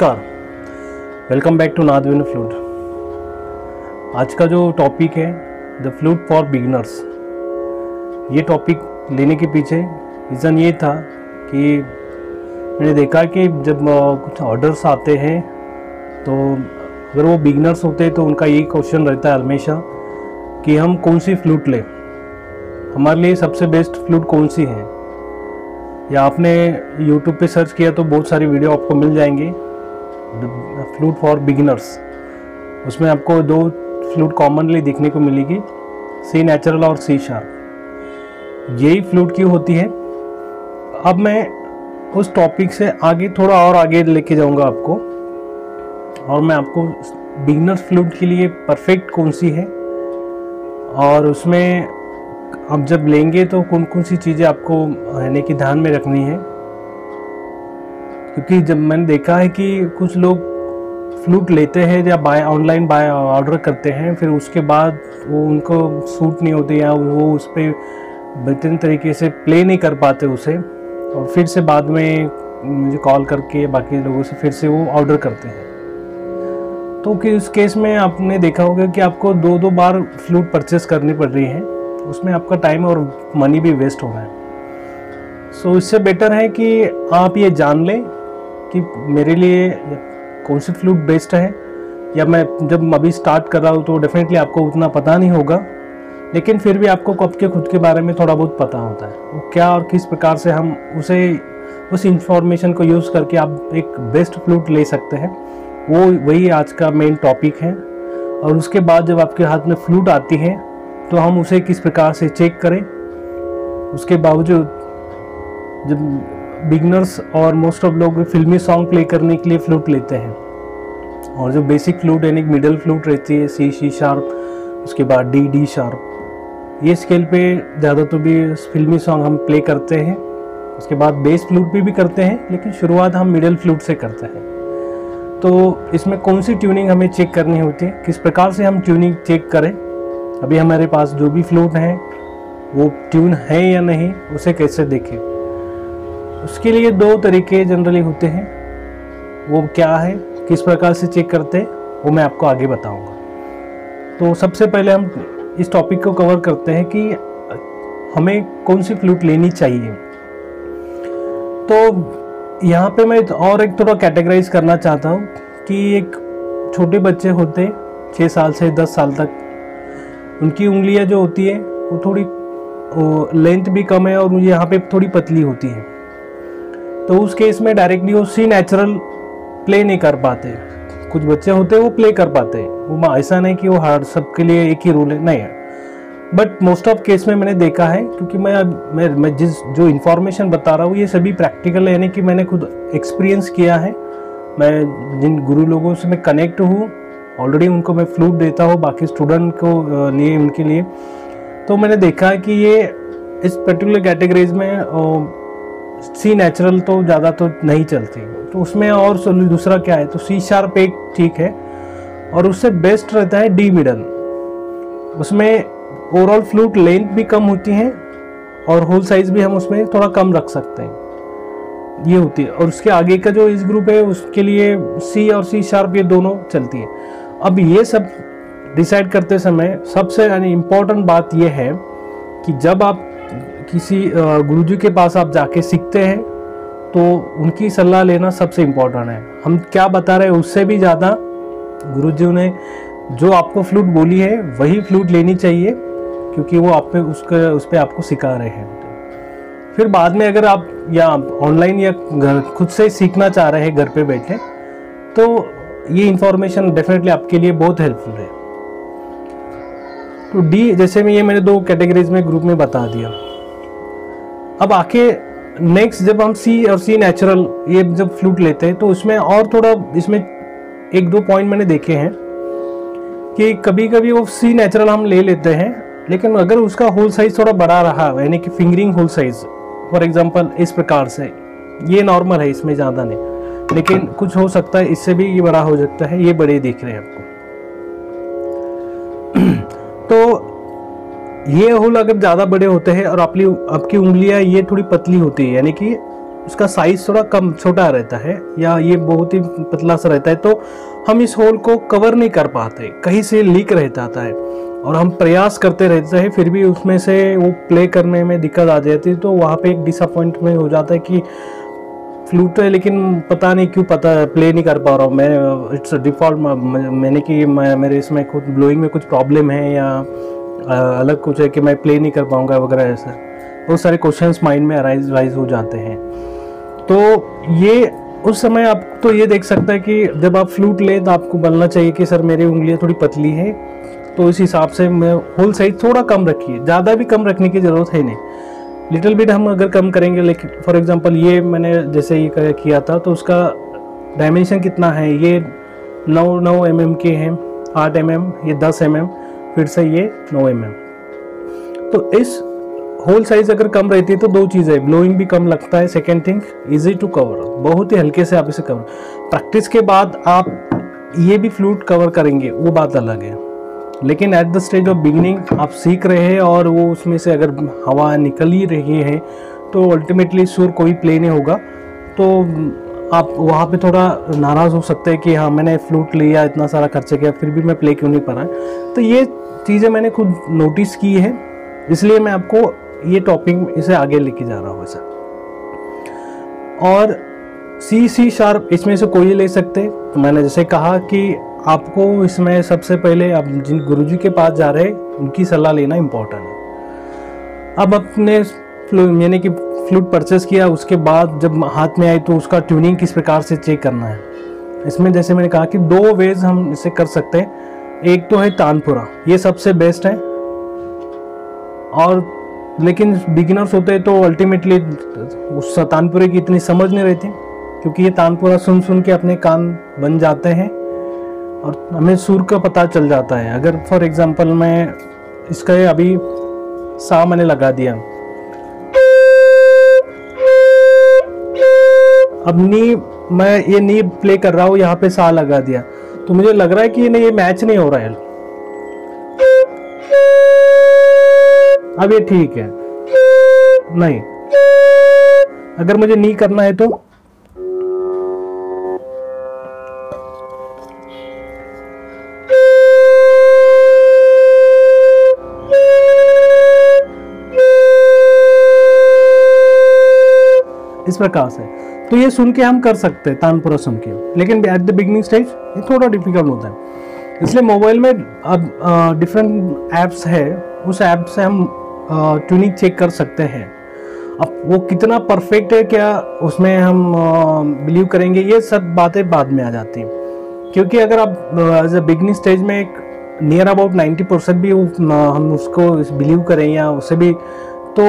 नमस्कार, welcome back to नादविन flute. आज का जो टॉपिक है द फ्लूट फॉर बिगिनर्स, ये टॉपिक लेने के पीछे रीज़न ये था कि मैंने देखा कि जब कुछ ऑर्डर्स आते हैं तो अगर वो बिगिनर्स होते हैं तो उनका यही क्वेश्चन रहता है हमेशा कि हम कौन सी फ्लूट लें, हमारे लिए सबसे बेस्ट फ्लूट कौन सी है। या आपने YouTube पे सर्च किया तो बहुत सारी वीडियो आपको मिल जाएंगे फ्लूट फॉर बिगिनर्स। उसमें आपको दो फ्लूट कॉमनली देखने को मिलेगी, सी नेचुरल और सी शार्प। यही फ्लूट की होती है। अब मैं उस टॉपिक से आगे थोड़ा और आगे लेके जाऊंगा आपको, और मैं आपको बिगिनर्स फ्लूट के लिए परफेक्ट कौन सी है और उसमें आप जब लेंगे तो कौन कौन सी चीज़ें आपको यानी कि ध्यान में रखनी है। क्योंकि जब मैंने देखा है कि कुछ लोग फ्लूट लेते हैं या ऑनलाइन ऑर्डर करते हैं, फिर उसके बाद वो उनको सूट नहीं होते या वो उस पर बेहतरीन तरीके से प्ले नहीं कर पाते उसे, और फिर से बाद में मुझे कॉल करके बाकी लोगों से फिर से वो ऑर्डर करते हैं। तो कि उस केस में आपने देखा होगा कि आपको दो बार फ्लूट परचेस करनी पड़ रही है, उसमें आपका टाइम और मनी भी वेस्ट हो रहा है। सो इससे बेटर है कि आप ये जान लें कि मेरे लिए कौन सी फ्लूट बेस्ट है। या मैं जब अभी स्टार्ट कर रहा हूँ तो डेफिनेटली आपको उतना पता नहीं होगा, लेकिन फिर भी आपको खुद के बारे में थोड़ा बहुत पता होता है वो क्या और किस प्रकार से हम उस इंफॉर्मेशन को यूज़ करके आप एक बेस्ट फ्लूट ले सकते हैं। वही आज का मेन टॉपिक है। और उसके बाद जब आपके हाथ में फ्लूट आती है तो हम उसे किस प्रकार से चेक करें। उसके बावजूद जब बिगनर्स और मोस्ट ऑफ लोग फिल्मी सॉन्ग प्ले करने के लिए फ्लूट लेते हैं, और जो बेसिक फ्लूट यानी मिडल फ्लूट रहती है सी शार्प, उसके बाद डी शार्प, ये स्केल पे ज़्यादा तो भी फिल्मी सॉन्ग हम प्ले करते हैं। उसके बाद बेस फ्लूट भी करते हैं, लेकिन शुरुआत हम मिडल फ्लूट से करते हैं। तो इसमें कौन सी ट्यूनिंग हमें चेक करनी होती है, किस प्रकार से हम ट्यूनिंग चेक करें। अभी हमारे पास जो भी फ्लूट है वो ट्यून है या नहीं, उसे कैसे देखें। उसके लिए दो तरीके जनरली होते हैं, वो क्या है, किस प्रकार से चेक करते हैं, वो मैं आपको आगे बताऊंगा। तो सबसे पहले हम इस टॉपिक को कवर करते हैं कि हमें कौन सी फ्लूट लेनी चाहिए। तो यहाँ पे मैं और एक थोड़ा कैटेगराइज करना चाहता हूँ कि एक छोटे बच्चे होते 6 साल से 10 साल तक, उनकी उंगलियां जो होती है वो थोड़ी लेंथ भी कम है और यहाँ पे थोड़ी पतली होती है। तो उस केस में डायरेक्टली वो सी नेचुरल प्ले नहीं कर पाते। कुछ बच्चे होते हैं वो प्ले कर पाते हैं, वो ऐसा नहीं कि वो हर सबके लिए एक ही रूल है, नहीं है। बट मोस्ट ऑफ केस में मैंने देखा है, क्योंकि मैं जो इन्फॉर्मेशन बता रहा हूँ ये सभी प्रैक्टिकल है, यानी कि मैंने खुद एक्सपीरियंस किया है। मैं जिन गुरु लोगों से मैं कनेक्ट हूँ, ऑलरेडी उनको मैं फ्लूट देता हूँ बाकी स्टूडेंट को लिए उनके लिए। तो मैंने देखा है कि ये इस पर्टिकुलर कैटेगरीज में सी नेचुरल तो ज़्यादा तो नहीं चलती, तो उसमें और दूसरा क्या है, तो सी शार्प एक ठीक है, और उससे बेस्ट रहता है डी मिडल। उसमें ओवरऑल फ्लूट लेंथ भी कम होती है और होल साइज भी हम उसमें थोड़ा कम रख सकते हैं, ये होती है। और उसके आगे का जो इस ग्रुप है उसके लिए सी और सी शार्प ये दोनों चलती है। अब ये सब डिसाइड करते समय सबसे यानी इम्पोर्टेंट बात ये है कि जब आप किसी गुरुजी के पास आप जाके सीखते हैं तो उनकी सलाह लेना सबसे इम्पोर्टेंट है। हम क्या बता रहे हैं उससे भी ज़्यादा गुरुजी ने जो आपको फ्लूट बोली है वही फ्लूट लेनी चाहिए, क्योंकि वो आप पे उस पर आपको सिखा रहे हैं। फिर बाद में अगर आप या ऑनलाइन या घर खुद से सीखना चाह रहे हैं घर पे बैठे, तो ये इंफॉर्मेशन डेफिनेटली आपके लिए बहुत हेल्पफुल है। तो डी जैसे में ये मैंने दो कैटेगरीज में ग्रुप में बता दिया। अब आके नेक्स्ट जब हम सी और सी नेचुरल ये जब फ्लूट लेते हैं तो उसमें और थोड़ा इसमें एक दो पॉइंट मैंने देखे हैं कि कभी कभी वो सी नेचुरल हम ले लेते हैं, लेकिन अगर उसका होल साइज थोड़ा बड़ा रहा, यानी कि fingering hole size for example इस प्रकार से, ये नॉर्मल है, इसमें ज़्यादा नहीं, लेकिन कुछ हो सकता है इससे भी ये बड़ा हो सकता है, ये बड़े दिख रहे हैं आपको। तो ये होल अगर ज़्यादा बड़े होते हैं और आपकी उंगलियां ये थोड़ी पतली होती है, यानी कि उसका साइज थोड़ा कम छोटा रहता है या ये बहुत ही पतला सा रहता है, तो हम इस होल को कवर नहीं कर पाते, कहीं से लीक रह जाता है और हम प्रयास करते रहते हैं फिर भी उसमें से वो प्ले करने में दिक्कत आ जाती है। तो वहाँ पे एक डिसअपॉइंटमेंट हो जाता है कि फ्लूट है लेकिन पता नहीं क्यों प्ले नहीं कर पा रहा हूँ मैं, इट्स डिफ़ॉल्ट मैंने कि मेरे इसमें खुद ब्लोइंग में कुछ प्रॉब्लम है या अलग कुछ है कि मैं प्ले नहीं कर पाऊँगा वगैरह, ऐसा बहुत सारे क्वेश्चंस माइंड में राइज हो जाते हैं। तो ये उस समय आप तो ये देख सकते हैं कि जब आप फ्लूट लें तो आपको बोलना चाहिए कि सर मेरी उंगलियां थोड़ी पतली है, तो इस हिसाब से मैं होल साइज थोड़ा कम रखिए, ज़्यादा भी कम रखने की ज़रूरत है नहीं, लिटिल बिट हम अगर कम करेंगे। लेकिन फॉर एग्जांपल ये मैंने जैसे ये किया था तो उसका डायमेंशन कितना है, ये 9 mm के हैं, 8 mm, ये 10 mm, फिर से ये 9 mm। तो इस होल साइज अगर कम रहती है तो दो चीज़ें, ब्लोइंग भी कम लगता है, second thing easy to cover, बहुत ही हल्के से आप इसे कवर, प्रैक्टिस के बाद आप ये भी फ्लूट कवर करेंगे वो बात अलग है। लेकिन at the stage of beginning आप सीख रहे हैं और वो उसमें से अगर हवा निकल ही रही है तो अल्टीमेटली सुर कोई प्ले नहीं होगा, तो आप वहाँ पे थोड़ा नाराज़ हो सकते हैं कि हाँ मैंने फ्लूट लिया, इतना सारा खर्चा किया, फिर भी मैं प्ले क्यों नहीं पा रहा। तो ये चीज़ें मैंने खुद नोटिस की है, इसलिए मैं आपको ये टॉपिक इसे आगे लेके जा रहा हूँ सर। और सी शार्प इसमें से कोई ले सकते, तो मैंने जैसे कहा कि आपको इसमें सबसे पहले आप जिन गुरुजी के पास जा रहे हैं उनकी सलाह लेना इम्पोर्टेंट है। अब अपने यानी कि फ्लूट परचेस किया, उसके बाद जब हाथ में आई तो उसका ट्यूनिंग किस प्रकार से चेक करना है। इसमें जैसे मैंने कहा कि 2 वेज हम इसे कर सकते हैं, एक तो है तानपुरा, ये सबसे बेस्ट है, और लेकिन बिगिनर्स होते हैं तो अल्टीमेटली उस तानपुरे की इतनी समझ नहीं रहती, क्योंकि ये तानपुरा सुन सुन के अपने कान बन जाते हैं और हमें सुर का पता चल जाता है। अगर फॉर एग्जांपल मैं इसका अभी सा मैंने लगा दिया, अब नी मैं ये नी प्ले कर रहा हूँ, यहाँ पे सा लगा दिया, तो मुझे लग रहा है कि ये मैच नहीं हो रहा है, अब ये ठीक है नहीं। अगर मुझे नी करना है तो इस प्रकार से, तो ये सुन के हम कर सकते हैं तानपुरा सुन के, लेकिन एट द बिगिनिंग स्टेज ये थोड़ा डिफिकल्ट होता है। इसलिए मोबाइल में अब डिफरेंट ऐप्स है, उस ऐप से हम ट्यूनिंग चेक कर सकते हैं। अब वो कितना परफेक्ट है क्या उसमें हम बिलीव करेंगे, ये सब बातें बाद में आ जाती हैं, क्योंकि अगर आप एज ए बिगिनिंग स्टेज में एक नियर अबाउट 90% भी हम उसको बिलीव करें या उसे भी, तो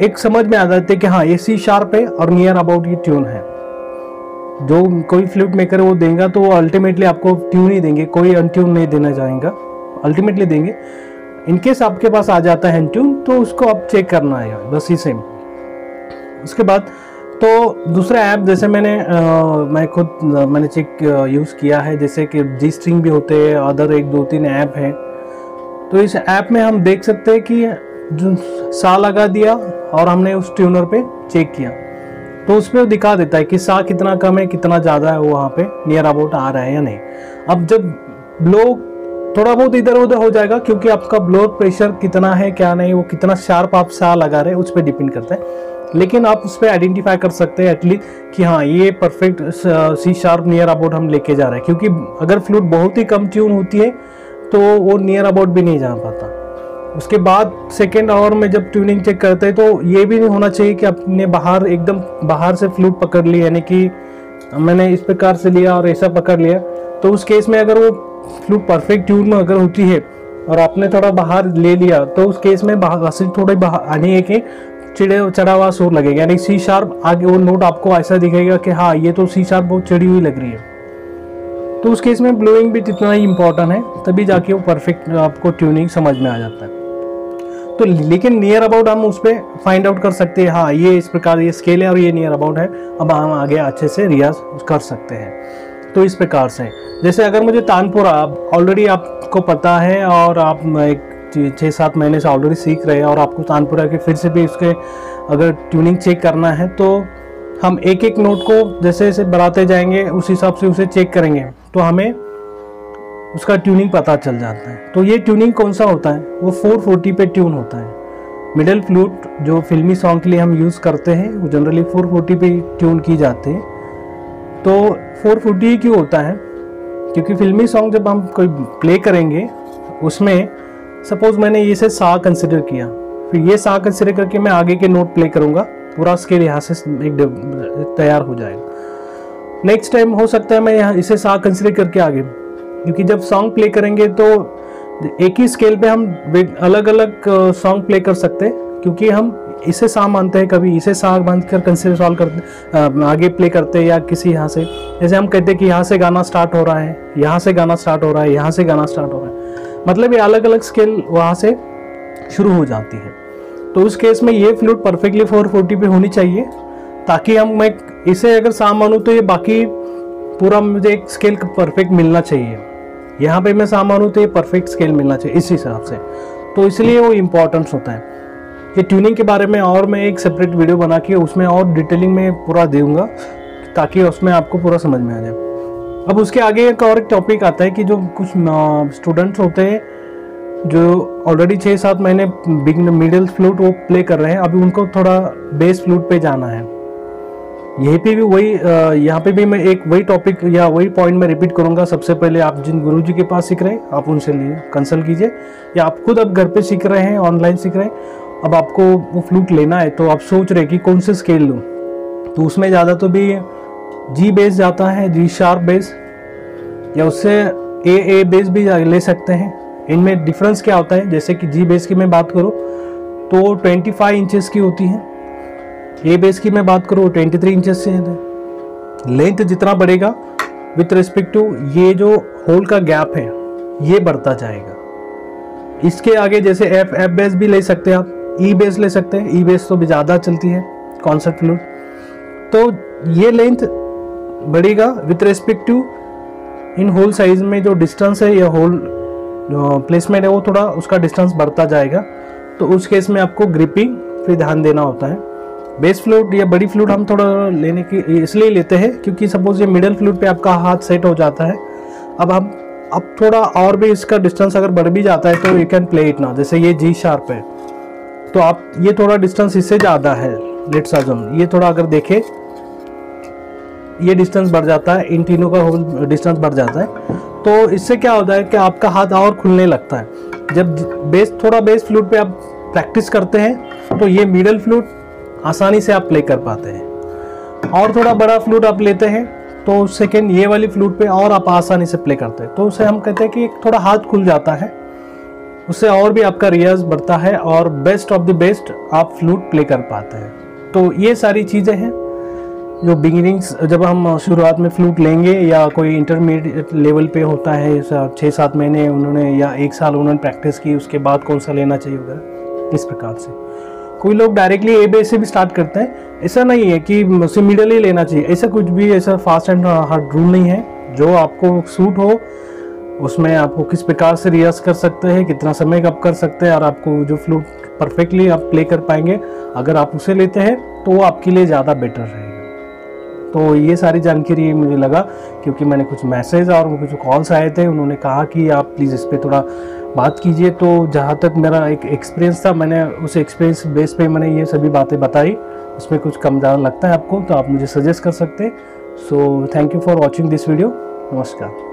एक समझ में आ जाते हैं कि हाँ ये सी शार्प है और नियर अबाउट ये ट्यून है। जो कोई फ्लूट मेकर वो देगा तो वो अल्टीमेटली आपको ट्यून ही देंगे, कोई अनट्यून नहीं देना चाहेगा, अल्टीमेटली देंगे। इनकेस आपके पास आ जाता है अनट्यून तो उसको आप चेक करना है, बस ही सेम। उसके बाद तो दूसरा ऐप जैसे मैं खुद मैंने चेक यूज़ किया है, जैसे कि जी स्ट्रिंग भी होते हैं, अदर 1-2-3 ऐप है। तो इस ऐप में हम देख सकते हैं कि जो सा लगा दिया और हमने उस ट्यूनर पे चेक किया तो उसमें दिखा देता है कि सा कितना कम है कितना ज़्यादा है, वो वहाँ पे नियर अबाउट आ रहा है या नहीं। अब जब ब्लो थोड़ा बहुत इधर उधर हो जाएगा, क्योंकि आपका ब्लो प्रेशर कितना है क्या नहीं, वो कितना शार्प आप सा लगा रहे हैं उस पर डिपेंड करता है। लेकिन आप उस पर आइडेंटिफाई कर सकते हैं एटलीस्ट कि हाँ ये perfect C sharp near about हम लेके जा रहे हैं, क्योंकि अगर फ्लूट बहुत ही कम ट्यून होती है तो वो नियर अबाउट भी नहीं जा पाता। उसके बाद सेकेंड आवर में जब ट्यूनिंग चेक करते हैं तो ये भी नहीं होना चाहिए कि आपने एकदम बाहर से फ्लूट पकड़ ली, यानी कि मैंने इस प्रकार से लिया और ऐसा पकड़ लिया, तो उस केस में अगर वो फ्लूट परफेक्ट ट्यून में अगर होती है और आपने थोड़ा बाहर ले लिया तो उस केस में थोड़े बाहर आने के चढ़ा हुआ सुर लगेगा, यानी सी शार्प आगे वो नोट आपको ऐसा दिखेगा कि हाँ ये तो सी शार्प बहुत चढ़ी हुई लग रही है। तो उस केस में ब्लोइंग भी इतना ही इम्पोर्टेंट है, तभी जाके वो परफेक्ट आपको ट्यूनिंग समझ में आ जाता है। तो लेकिन नियर अबाउट हम उस पर फाइंड आउट कर सकते हैं, हाँ ये इस प्रकार ये स्केल है और ये नियर अबाउट है, अब हम आगे अच्छे से रियाज कर सकते हैं। तो इस प्रकार से जैसे अगर मुझे तानपुरा ऑलरेडी आपको पता है और आप एक 6-7 महीने से ऑलरेडी सीख रहे हैं और आपको तानपुरा के फिर से भी उसके अगर ट्यूनिंग चेक करना है तो हम एक एक नोट को जैसे जैसे बढ़ाते जाएंगे उस हिसाब से उसे चेक करेंगे तो हमें उसका ट्यूनिंग पता चल जाता है। तो ये ट्यूनिंग कौन सा होता है, वो 440 पे ट्यून होता है। मिडल फ्लूट जो फिल्मी सॉन्ग के लिए हम यूज़ करते हैं वो जनरली 440 पे ट्यून की जाते हैं। तो 440 क्यों होता है, क्योंकि फिल्मी सॉन्ग जब हम कोई प्ले करेंगे उसमें सपोज मैंने ये से सा कंसिडर किया, फिर ये सा कंसिडर करके मैं आगे के नोट प्ले करूँगा, पूरा स्केल यहाँ से एक तैयार हो जाएगा। नेक्स्ट टाइम हो सकता है मैं यहाँ इसे सा कंसिडर करके आगे, क्योंकि जब सॉन्ग प्ले करेंगे तो एक ही स्केल पे हम अलग अलग सॉन्ग प्ले कर सकते हैं, क्योंकि हम इसे सा मानते हैं, कभी इसे सा मानकर कंसिडर सॉल्व करते आगे प्ले करते हैं, या किसी यहाँ से जैसे हम कहते हैं कि यहाँ से गाना स्टार्ट हो रहा है, यहाँ से गाना स्टार्ट हो रहा है, यहाँ से गाना स्टार्ट हो रहा है, मतलब ये अलग अलग स्केल वहाँ से शुरू हो जाती है। तो उस केस में ये फ्लूट परफेक्टली 440 पे होनी चाहिए, ताकि मैं इसे अगर सा मानूँ तो ये बाकी पूरा मुझे एक स्केल परफेक्ट मिलना चाहिए। यहाँ पे मैं सा मानूँ तो ये परफेक्ट स्केल मिलना चाहिए इस हिसाब से, तो इसलिए वो इम्पोर्टेंस होता है। ये ट्यूनिंग के बारे में और मैं एक सेपरेट वीडियो बना के उसमें और डिटेलिंग में पूरा दूंगा, ताकि उसमें आपको पूरा समझ में आ जाए। अब उसके आगे एक और टॉपिक आता है कि जो कुछ स्टूडेंट्स होते हैं जो ऑलरेडी 6-7 महीने बिग मिडिल फ्लूट वो प्ले कर रहे हैं, अभी उनको थोड़ा बेस फ्लूट पे जाना है। यहीं पे भी वही यहाँ पे भी मैं एक वही टॉपिक या वही पॉइंट में रिपीट करूँगा। सबसे पहले आप जिन गुरुजी के पास सीख रहे हैं आप उनसे लिए कंसल्ट कीजिए, या आप खुद अब घर पे सीख रहे हैं, ऑनलाइन सीख रहे हैं, अब आपको वो फ्लूट लेना है तो आप सोच रहे कि कौन से स्केल लूँ, तो उसमें ज़्यादा तो भी जी बेस जाता है, जी शार्प बेस, या उससे ए बेस भी ले सकते हैं। इनमें डिफरेंस क्या होता है, जैसे कि जी बेस की मैं बात करूँ तो 25 इंचेस की होती है, ए बेस की मैं बात करूँ 23 इंचेस से है। लेंथ जितना बढ़ेगा विथ रिस्पेक्ट टू ये जो होल का गैप है ये बढ़ता जाएगा। इसके आगे जैसे एफ बेस भी ले सकते हैं आप, ई बेस ले सकते हैं, ई बेस तो भी ज़्यादा चलती है कॉन्सर्ट फ्लूट। तो ये लेंथ बढ़ेगा with respect to in hole size में जो डिस्टेंस है या होल जो प्लेसमेंट है वो थोड़ा उसका डिस्टेंस बढ़ता जाएगा। तो उस केस में आपको ग्रिपिंग पे ध्यान देना होता है। बेस फ्लूट या बड़ी फ्लूट हम थोड़ा लेने की इसलिए लेते हैं क्योंकि सपोज ये मिडिल फ्लूट पे आपका हाथ सेट हो जाता है, अब थोड़ा और भी इसका डिस्टेंस अगर बढ़ भी जाता है तो यू कैन प्ले इट ना। जैसे ये जी शार्प है तो आप ये थोड़ा डिस्टेंस इससे ज़्यादा है, लेट्स अज्यूम ये थोड़ा अगर देखें ये डिस्टेंस बढ़ जाता है, इन तीनों का होल डिस्टेंस बढ़ जाता है। तो इससे क्या होता है कि आपका हाथ और खुलने लगता है। जब थोड़ा बेस फ्लूट पे आप प्रैक्टिस करते हैं तो ये मिडल फ्लूट आसानी से आप प्ले कर पाते हैं, और थोड़ा बड़ा फ्लूट आप लेते हैं तो सेकेंड ये वाली फ्लूट पे और आप आसानी से प्ले करते हैं। तो उसे हम कहते हैं कि थोड़ा हाथ खुल जाता है, उससे और भी आपका रियाज बढ़ता है और बेस्ट ऑफ द बेस्ट आप फ्लूट प्ले कर पाते हैं। तो ये सारी चीज़ें हैं जो बिगिनिंग्स जब हम शुरुआत में फ्लूट लेंगे या कोई इंटरमीडिएट लेवल पे होता है 6-7 महीने उन्होंने या 1 साल उन्होंने प्रैक्टिस की, उसके बाद कौन सा लेना चाहिए वगैरह इस प्रकार से। कोई लोग डायरेक्टली ए बेस से भी स्टार्ट करते हैं, ऐसा नहीं है कि उसे मिडल ही लेना चाहिए, ऐसा कुछ भी ऐसा फास्ट एंड हार्ड रूल नहीं है। जो आपको सूट हो उसमें आपको किस प्रकार से रियाज कर सकते हैं, कितना समय आप कर सकते हैं और आपको जो फ्लूट परफेक्टली आप प्ले कर पाएंगे अगर आप उसे लेते हैं तो वो आपके लिए ज़्यादा बेटर रहेगा। तो ये सारी जानकारी मुझे लगा क्योंकि मैंने कुछ मैसेज और कुछ कॉल्स आए थे, उन्होंने कहा कि आप प्लीज़ इस पर थोड़ा बात कीजिए। तो जहाँ तक मेरा एक एक्सपीरियंस था मैंने उस एक्सपीरियंस बेस पे मैंने ये सभी बातें बताई, उसमें कुछ कम ज़्यादा लगता है आपको तो आप मुझे सजेस्ट कर सकते हैं। So thank you for watching this video. नमस्कार।